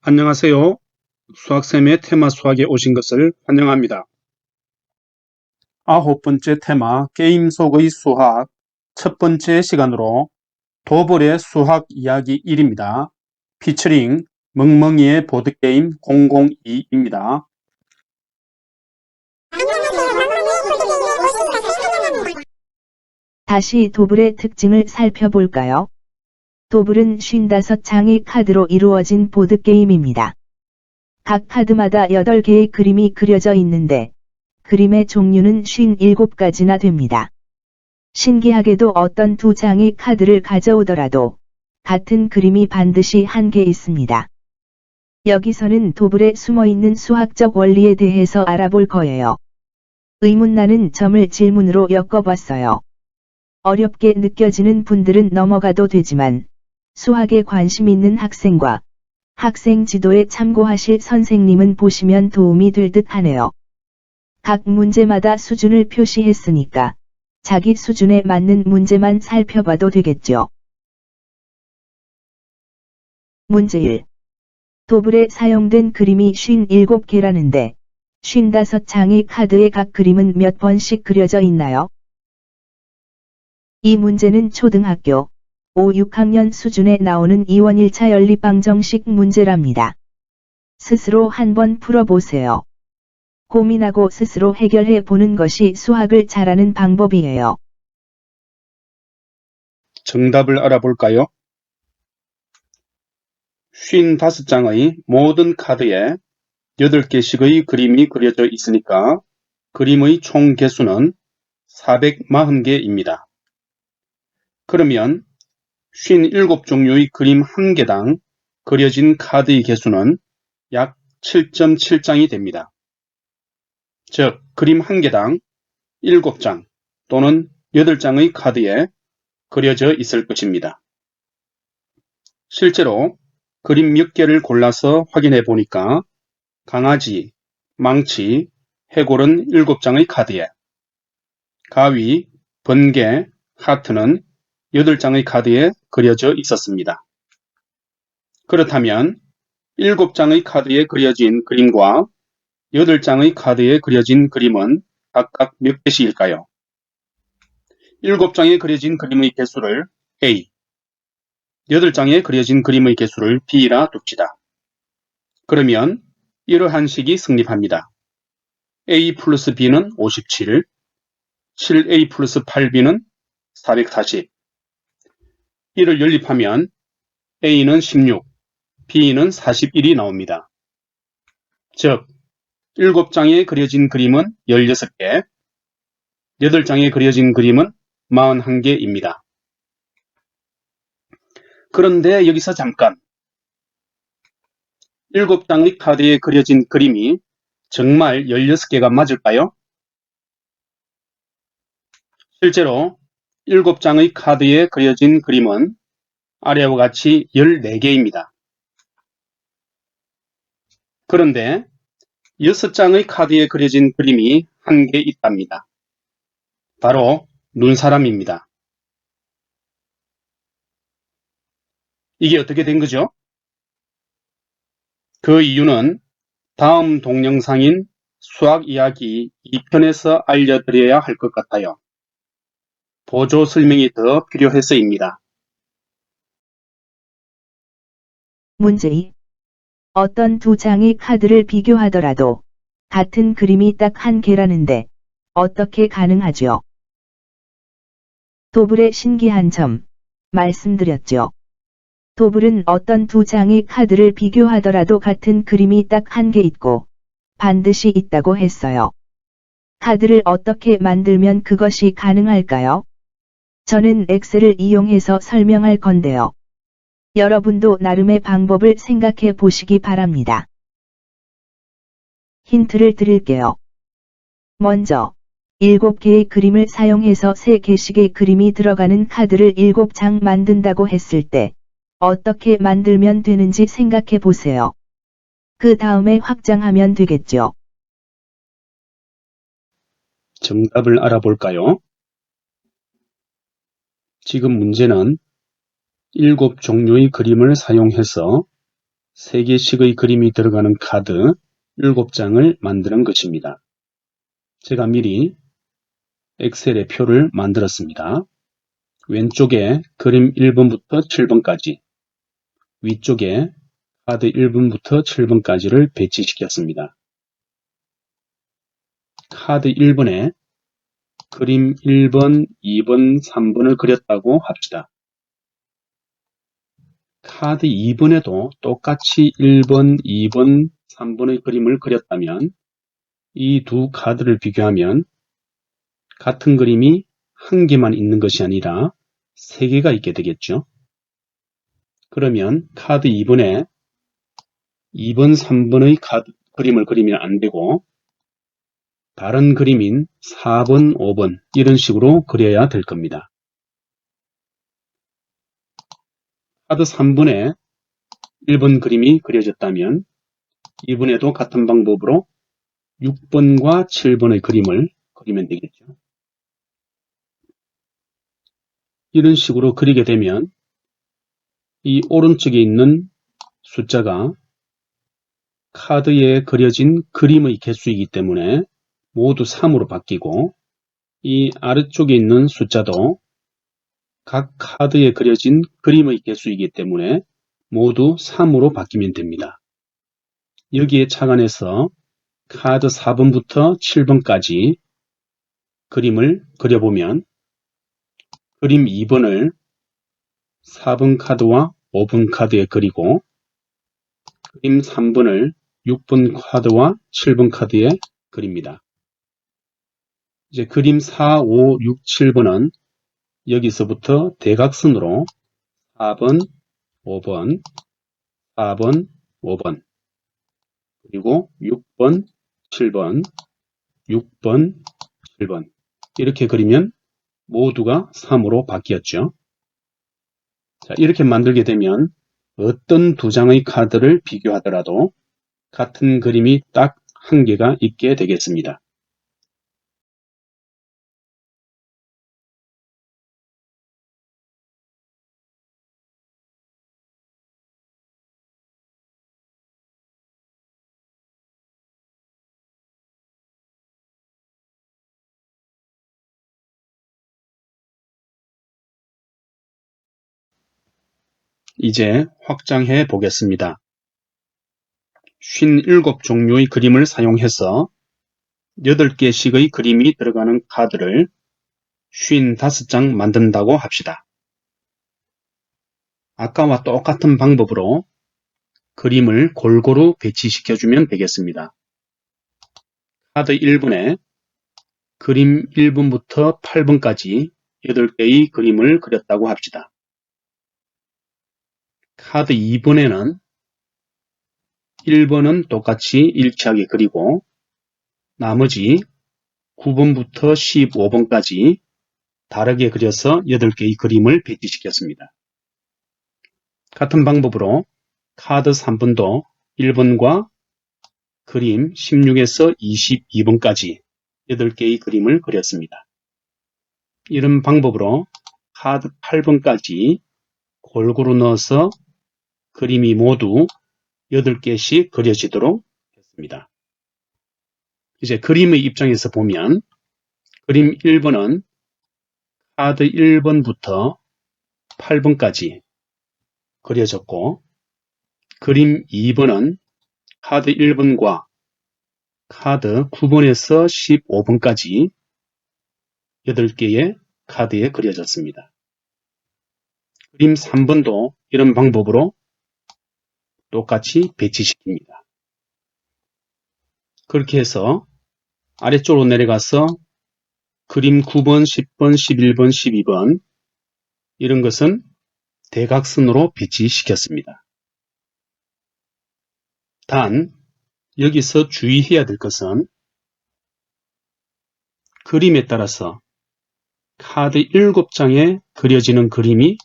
안녕하세요. 수학쌤의 테마 수학에 오신 것을 환영합니다. 9번째 테마 게임 속의 수학 첫 번째 시간으로 도벌의 수학 이야기 1입니다. 피처링 멍멍이의 보드게임 002입니다. 다시 도불의 특징을 살펴볼까요? 도불은 55장의 카드로 이루어진 보드게임입니다. 각 카드마다 8개의 그림이 그려져 있는데 그림의 종류는 57가지나 됩니다. 신기하게도 어떤 두 장의 카드를 가져오더라도 같은 그림이 반드시 한 개 있습니다. 여기서는 도불에 숨어있는 수학적 원리에 대해서 알아볼 거예요. 의문나는 점을 질문으로 엮어봤어요. 어렵게 느껴지는 분들은 넘어가도 되지만 수학에 관심 있는 학생과 학생 지도에 참고하실 선생님은 보시면 도움이 될 듯 하네요. 각 문제마다 수준을 표시했으니까 자기 수준에 맞는 문제만 살펴봐도 되겠죠. 문제 1. 도불에 사용된 그림이 57개라는데 55장의 카드의 각 그림은 몇 번씩 그려져 있나요? 이 문제는 초등학교 5, 6학년 수준에 나오는 이원 1차 연립방정식 문제랍니다. 스스로 한번 풀어보세요. 고민하고 스스로 해결해 보는 것이 수학을 잘하는 방법이에요. 정답을 알아볼까요? 55장의 모든 카드에 8개씩의 그림이 그려져 있으니까 그림의 총 개수는 440개입니다. 그러면 57종류의 그림 1개당 그려진 카드의 개수는 약 7.7장이 됩니다. 즉, 그림 1개당 7장 또는 8장의 카드에 그려져 있을 것입니다. 실제로 그림 몇 개를 골라서 확인해 보니까 강아지, 망치, 해골은 7장의 카드에, 가위, 번개, 하트는 8장의 카드에 그려져 있었습니다. 그렇다면 7장의 카드에 그려진 그림과 8장의 카드에 그려진 그림은 각각 몇 개씩일까요? 7장에 그려진 그림의 개수를 A, 8장에 그려진 그림의 개수를 B라 둡시다. 그러면 이러한 식이 성립합니다. A 플러스 B는 57, 7A 플러스 8B는 440. 이를 연립하면 A는 16, B는 41이 나옵니다. 즉, 7장에 그려진 그림은 16개, 8장에 그려진 그림은 41개입니다. 그런데 여기서 잠깐 7장의 카드에 그려진 그림이 정말 16개가 맞을까요? 실제로 7장의 카드에 그려진 그림은 아래와 같이 14개입니다. 그런데 6장의 카드에 그려진 그림이 1개 있답니다. 바로 눈사람입니다. 이게 어떻게 된 거죠? 그 이유는 다음 동영상인 수학 이야기 2편에서 알려드려야 할 것 같아요. 보조 설명이 더 필요해서입니다. 문제 2. 어떤 두 장의 카드를 비교하더라도 같은 그림이 딱 한 개라는데 어떻게 가능하죠? 도불의 신기한 점 말씀드렸죠. 도불은 어떤 두 장의 카드를 비교하더라도 같은 그림이 딱 한 개 있고 반드시 있다고 했어요. 카드를 어떻게 만들면 그것이 가능할까요? 저는 엑셀을 이용해서 설명할 건데요. 여러분도 나름의 방법을 생각해 보시기 바랍니다. 힌트를 드릴게요. 먼저 7개의 그림을 사용해서 3개씩의 그림이 들어가는 카드를 7장 만든다고 했을 때 어떻게 만들면 되는지 생각해 보세요. 그 다음에 확장하면 되겠죠. 정답을 알아볼까요? 지금 문제는 7종류의 그림을 사용해서 3개씩의 그림이 들어가는 카드 7장을 만드는 것입니다. 제가 미리 엑셀에 표를 만들었습니다. 왼쪽에 그림 1번부터 7번까지, 위쪽에 카드 1번부터 7번까지를 배치시켰습니다. 카드 1번에 그림 1번, 2번, 3번을 그렸다고 합시다. 카드 2번에도 똑같이 1번, 2번, 3번의 그림을 그렸다면 이 두 카드를 비교하면 같은 그림이 한 개만 있는 것이 아니라 3개가 있게 되겠죠. 그러면 카드 2번에 2번, 3번의 그림을 그리면 안 되고 다른 그림인 4번, 5번 이런 식으로 그려야 될 겁니다. 카드 3번에 1번 그림이 그려졌다면 이번에도 같은 방법으로 6번과 7번의 그림을 그리면 되겠죠. 이런 식으로 그리게 되면 이 오른쪽에 있는 숫자가 카드에 그려진 그림의 개수이기 때문에 모두 3으로 바뀌고 이 아래쪽에 있는 숫자도 각 카드에 그려진 그림의 개수이기 때문에 모두 3으로 바뀌면 됩니다. 여기에 착안해서 카드 4번부터 7번까지 그림을 그려보면 그림 2번을 4번 카드와 5번 카드에 그리고 그림 3번을 6번 카드와 7번 카드에 그립니다. 이제 그림 4, 5, 6, 7번은 여기서부터 대각선으로 4번, 5번, 4번, 5번, 그리고 6번, 7번, 6번, 7번 이렇게 그리면 모두가 3으로 바뀌었죠. 자, 이렇게 만들게 되면 어떤 두 장의 카드를 비교하더라도 같은 그림이 딱 한 개가 있게 되겠습니다. 이제 확장해 보겠습니다. 57종류의 그림을 사용해서 8개씩의 그림이 들어가는 카드를 55장 만든다고 합시다. 아까와 똑같은 방법으로 그림을 골고루 배치시켜주면 되겠습니다. 카드 1번에 그림 1번부터 8번까지 8개의 그림을 그렸다고 합시다. 카드 2번에는 1번은 똑같이 일치하게 그리고 나머지 9번부터 15번까지 다르게 그려서 8개의 그림을 배치시켰습니다. 같은 방법으로 카드 3번도 1번과 그림 16에서 22번까지 8개의 그림을 그렸습니다. 이런 방법으로 카드 8번까지 골고루 넣어서 그림이 모두 8개씩 그려지도록 했습니다. 이제 그림의 입장에서 보면 그림 1번은 카드 1번부터 8번까지 그려졌고 그림 2번은 카드 1번과 카드 9번에서 15번까지 8개의 카드에 그려졌습니다. 그림 3번도 이런 방법으로 똑같이 배치시킵니다. 그렇게 해서 아래쪽으로 내려가서 그림 9번, 10번, 11번, 12번 이런 것은 대각선으로 배치시켰습니다. 단 여기서 주의해야 될 것은 그림에 따라서 카드 7장에 그려지는 그림이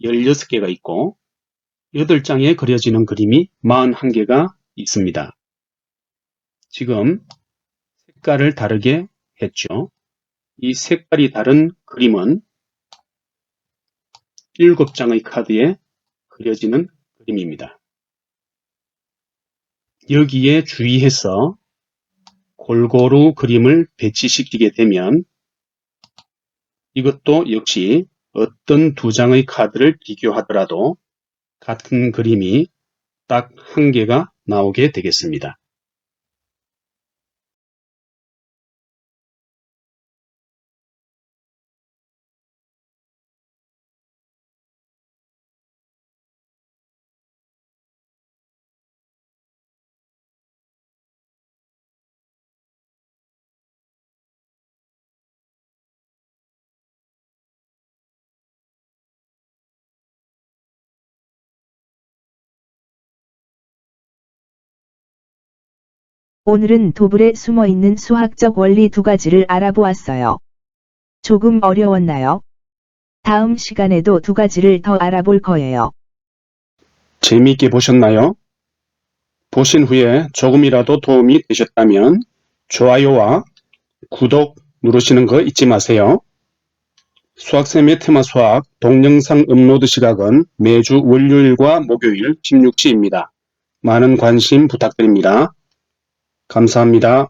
16개가 있고 8장에 그려지는 그림이 41개가 있습니다. 지금 색깔을 다르게 했죠. 이 색깔이 다른 그림은 7장의 카드에 그려지는 그림입니다. 여기에 주의해서 골고루 그림을 배치시키게 되면 이것도 역시 어떤 두 장의 카드를 비교하더라도 같은 그림이 딱 한 개가 나오게 되겠습니다. 오늘은 도불에 숨어있는 수학적 원리 두 가지를 알아보았어요. 조금 어려웠나요? 다음 시간에도 두 가지를 더 알아볼 거예요. 재미있게 보셨나요? 보신 후에 조금이라도 도움이 되셨다면 좋아요와 구독 누르시는 거 잊지 마세요. 수학쌤의 테마 수학 동영상 업로드 시각은 매주 월요일과 목요일 16시입니다. 많은 관심 부탁드립니다. 감사합니다.